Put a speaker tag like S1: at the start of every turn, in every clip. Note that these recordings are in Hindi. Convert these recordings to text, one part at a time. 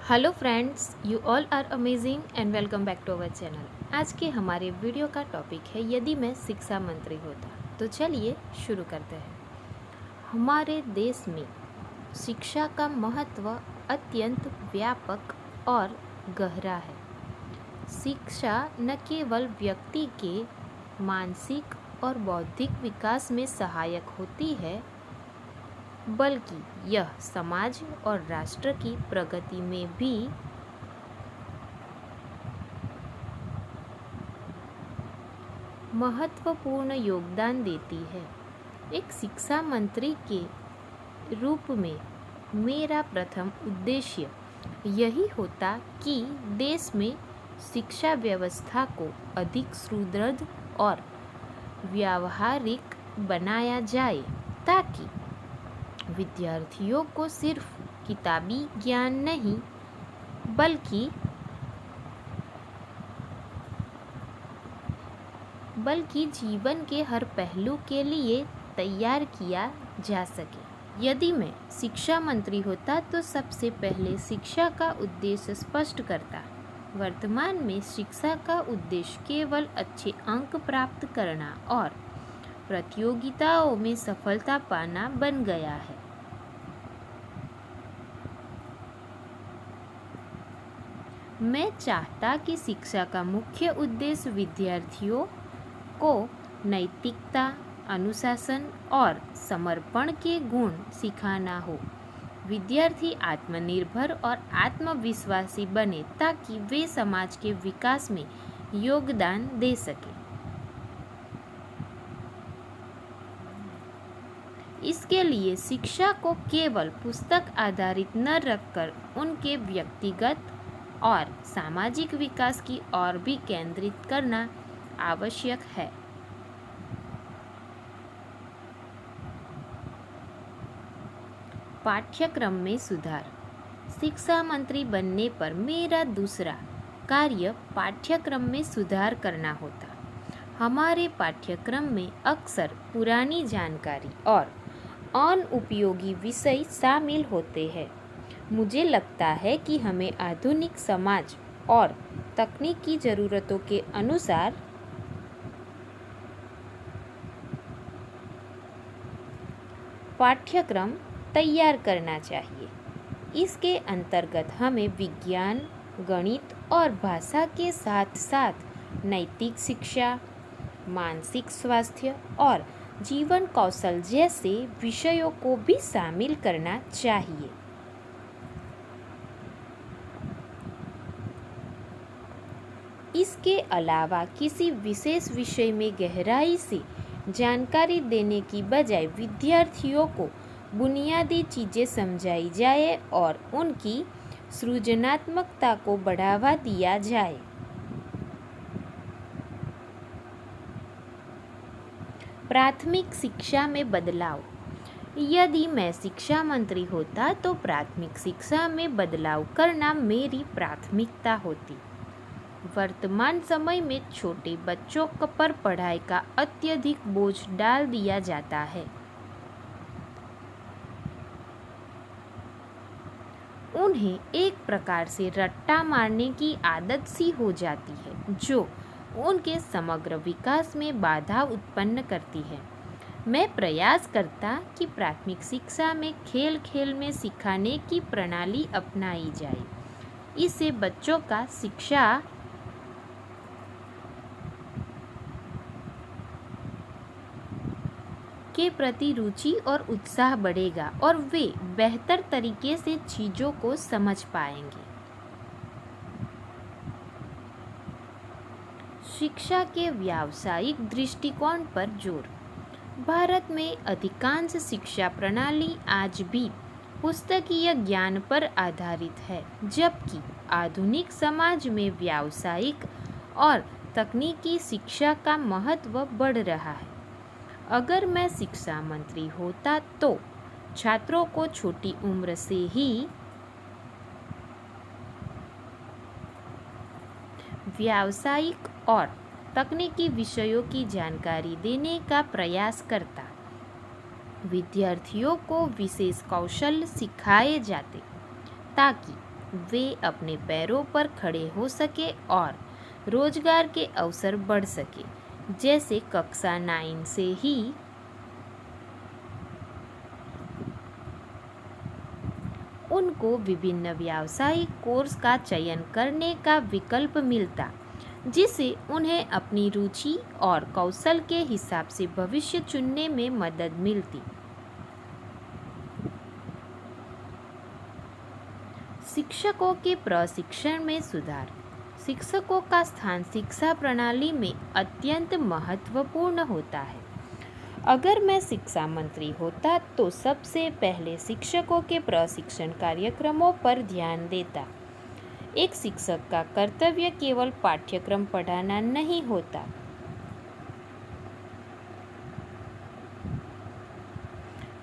S1: Hello friends, you all are amazing and welcome back to our channel. आज के हमारे वीडियो का टॉपिक है यदि मैं शिक्षा मंत्री होता। तो चलिए शुरू करते हैं। हमारे देश में शिक्षा का महत्व अत्यंत व्यापक और गहरा है। शिक्षा न केवल व्यक्ति के मानसिक और बौद्धिक विकास में सहायक होती है, बल्कि यह समाज और राष्ट्र की प्रगति में भी महत्वपूर्ण योगदान देती है। एक शिक्षा मंत्री के रूप में मेरा प्रथम उद्देश्य यही होता कि देश में शिक्षा व्यवस्था को अधिक सुदृढ़ और व्यावहारिक बनाया जाए, ताकि विद्यार्थियों को सिर्फ किताबी ज्ञान नहीं बल्कि जीवन के हर पहलू के लिए तैयार किया जा सके। यदि मैं शिक्षा मंत्री होता तो सबसे पहले शिक्षा का उद्देश्य स्पष्ट करता। वर्तमान में शिक्षा का उद्देश्य केवल अच्छे अंक प्राप्त करना और प्रतियोगिताओं में सफलता पाना बन गया है। मैं चाहता कि शिक्षा का मुख्य उद्देश्य विद्यार्थियों को नैतिकता, अनुशासन और समर्पण के गुण सिखाना हो। विद्यार्थी आत्मनिर्भर और आत्मविश्वासी बने ताकि वे समाज के विकास में योगदान दे सके। इसके लिए शिक्षा को केवल पुस्तक आधारित न रखकर उनके व्यक्तिगत और सामाजिक विकास की ओर भी केंद्रित करना आवश्यक है। पाठ्यक्रम में सुधार। शिक्षा मंत्री बनने पर मेरा दूसरा कार्य पाठ्यक्रम में सुधार करना होता। हमारे पाठ्यक्रम में अक्सर पुरानी जानकारी और अनुपयोगी विषय शामिल होते हैं। मुझे लगता है कि हमें आधुनिक समाज और तकनीकी ज़रूरतों के अनुसार पाठ्यक्रम तैयार करना चाहिए। इसके अंतर्गत हमें विज्ञान, गणित और भाषा के साथ साथ नैतिक शिक्षा, मानसिक स्वास्थ्य और जीवन कौशल जैसे विषयों को भी शामिल करना चाहिए। इसके अलावा किसी विशेष विषय में गहराई से जानकारी देने की बजाय विद्यार्थियों को बुनियादी चीज़ें समझाई जाए और उनकी सृजनात्मकता को बढ़ावा दिया जाए। प्राथमिक शिक्षा में बदलाव। यदि मैं शिक्षा मंत्री होता तो प्राथमिक शिक्षा में बदलाव करना मेरी प्राथमिकता होती। वर्तमान समय में छोटे बच्चों पर पढ़ाई का अत्यधिक बोझ डाल दिया जाता है। उन्हें एक प्रकार से रट्टा मारने की आदत सी हो जाती है, जो उनके समग्र विकास में बाधा उत्पन्न करती है। मैं प्रयास करता कि प्राथमिक शिक्षा में खेल खेल में सिखाने की प्रणाली अपनाई जाए। इससे बच्चों का शिक्षा के प्रति रुचि और उत्साह बढ़ेगा और वे बेहतर तरीके से चीज़ों को समझ पाएंगे। शिक्षा के व्यावसायिक दृष्टिकोण पर जोर। भारत में अधिकांश शिक्षा प्रणाली आज भी पुस्तकीय ज्ञान पर आधारित है, जबकि आधुनिक समाज में व्यावसायिक और तकनीकी शिक्षा का महत्व बढ़ रहा है। अगर मैं शिक्षा मंत्री होता तो छात्रों को छोटी उम्र से ही व्यावसायिक और तकनीकी विषयों की जानकारी देने का प्रयास करता। विद्यार्थियों को विशेष कौशल सिखाए जाते ताकि वे अपने पैरों पर खड़े हो सके और रोजगार के अवसर बढ़ सके। जैसे कक्षा 9 से ही उनको विभिन्न व्यावसायिक कोर्स का चयन करने का विकल्प मिलता, जिससे उन्हें अपनी रुचि और कौशल के हिसाब से भविष्य चुनने में मदद मिलती। शिक्षकों के प्रशिक्षण में सुधार। शिक्षकों का स्थान शिक्षा प्रणाली में अत्यंत महत्वपूर्ण होता है। अगर मैं शिक्षा मंत्री होता तो सबसे पहले शिक्षकों के प्रशिक्षण कार्यक्रमों पर ध्यान देता। एक शिक्षक का कर्तव्य केवल पाठ्यक्रम पढ़ाना नहीं होता,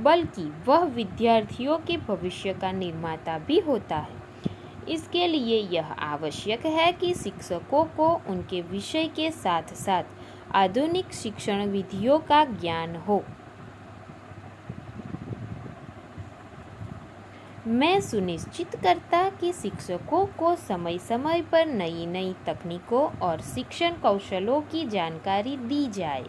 S1: बल्कि वह विद्यार्थियों के भविष्य का निर्माता भी होता है। इसके लिए यह आवश्यक है कि शिक्षकों को उनके विषय के साथ साथ आधुनिक शिक्षण विधियों का ज्ञान हो। मैं सुनिश्चित करता कि शिक्षकों को समय समय पर नई नई तकनीकों और शिक्षण कौशलों की जानकारी दी जाए।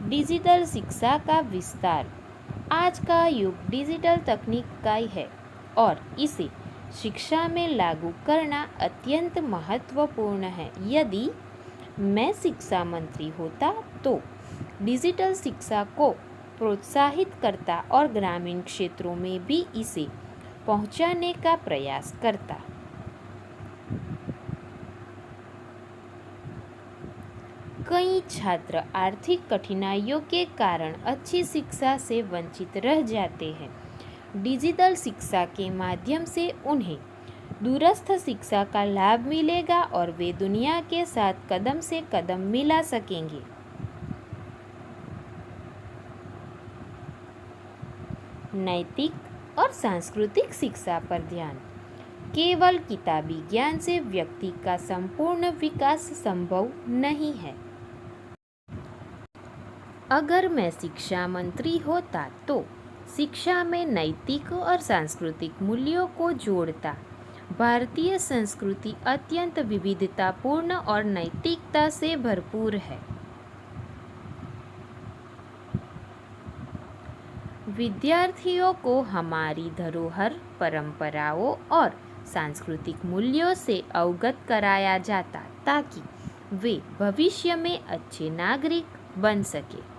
S1: डिजिटल शिक्षा का विस्तार। आज का युग डिजिटल तकनीक का है और इसे शिक्षा में लागू करना अत्यंत महत्वपूर्ण है। यदि मैं शिक्षा मंत्री होता तो डिजिटल शिक्षा को प्रोत्साहित करता और ग्रामीण क्षेत्रों में भी इसे पहुंचाने का प्रयास करता। कई छात्र आर्थिक कठिनाइयों के कारण अच्छी शिक्षा से वंचित रह जाते हैं। डिजिटल शिक्षा के माध्यम से उन्हें दूरस्थ शिक्षा का लाभ मिलेगा और वे दुनिया के साथ कदम से कदम मिला सकेंगे। नैतिक और सांस्कृतिक शिक्षा पर ध्यान। केवल किताबी ज्ञान से व्यक्ति का संपूर्ण विकास संभव नहीं है। अगर मैं शिक्षा मंत्री होता तो शिक्षा में नैतिक और सांस्कृतिक मूल्यों को जोड़ता। भारतीय संस्कृति अत्यंत विविधतापूर्ण और नैतिकता से भरपूर है। विद्यार्थियों को हमारी धरोहर, परंपराओं और सांस्कृतिक मूल्यों से अवगत कराया जाता ताकि वे भविष्य में अच्छे नागरिक बन सके।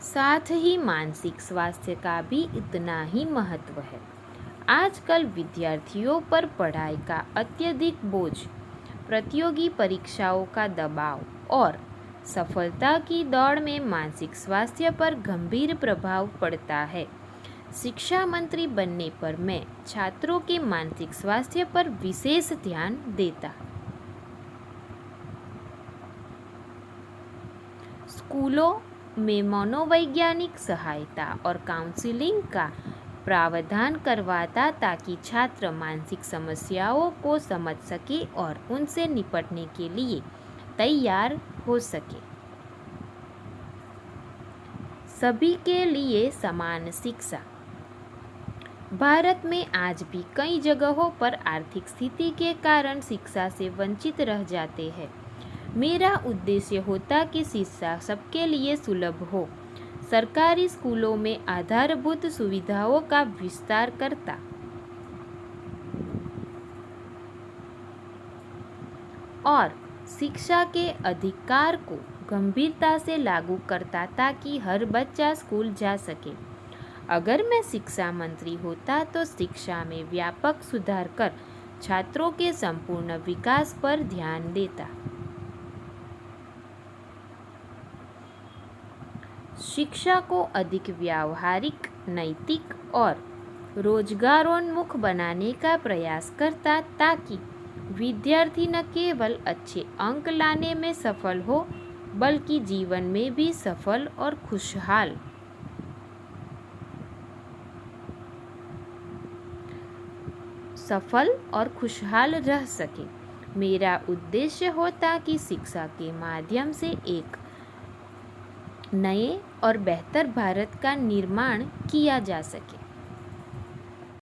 S1: साथ ही मानसिक स्वास्थ्य का भी इतना ही महत्व है। आजकल विद्यार्थियों पर पढ़ाई का अत्यधिक बोझ, प्रतियोगी परीक्षाओं का दबाव और सफलता की दौड़ में मानसिक स्वास्थ्य पर गंभीर प्रभाव पड़ता है। शिक्षा मंत्री बनने पर मैं छात्रों के मानसिक स्वास्थ्य पर विशेष ध्यान देता। स्कूलों में मनोवैज्ञानिक सहायता और काउंसलिंग का प्रावधान करवाता ताकि छात्र मानसिक समस्याओं को समझ सके और उनसे निपटने के लिए तैयार हो सके। सभी के लिए समान शिक्षा। भारत में आज भी कई जगहों पर आर्थिक स्थिति के कारण शिक्षा से वंचित रह जाते हैं। मेरा उद्देश्य होता कि शिक्षा सबके लिए सुलभ हो। सरकारी स्कूलों में आधारभूत सुविधाओं का विस्तार करता और शिक्षा के अधिकार को गंभीरता से लागू करता ताकि हर बच्चा स्कूल जा सके। अगर मैं शिक्षा मंत्री होता तो शिक्षा में व्यापक सुधार कर छात्रों के संपूर्ण विकास पर ध्यान देता। शिक्षा को अधिक व्यावहारिक, नैतिक और रोजगारोन्मुख बनाने का प्रयास करता ताकि विद्यार्थी न केवल अच्छे अंक लाने में सफल हो बल्कि जीवन में भी सफल और खुशहाल रह सके। मेरा उद्देश्य होता कि शिक्षा के माध्यम से एक नए और बेहतर भारत का निर्माण किया जा सके।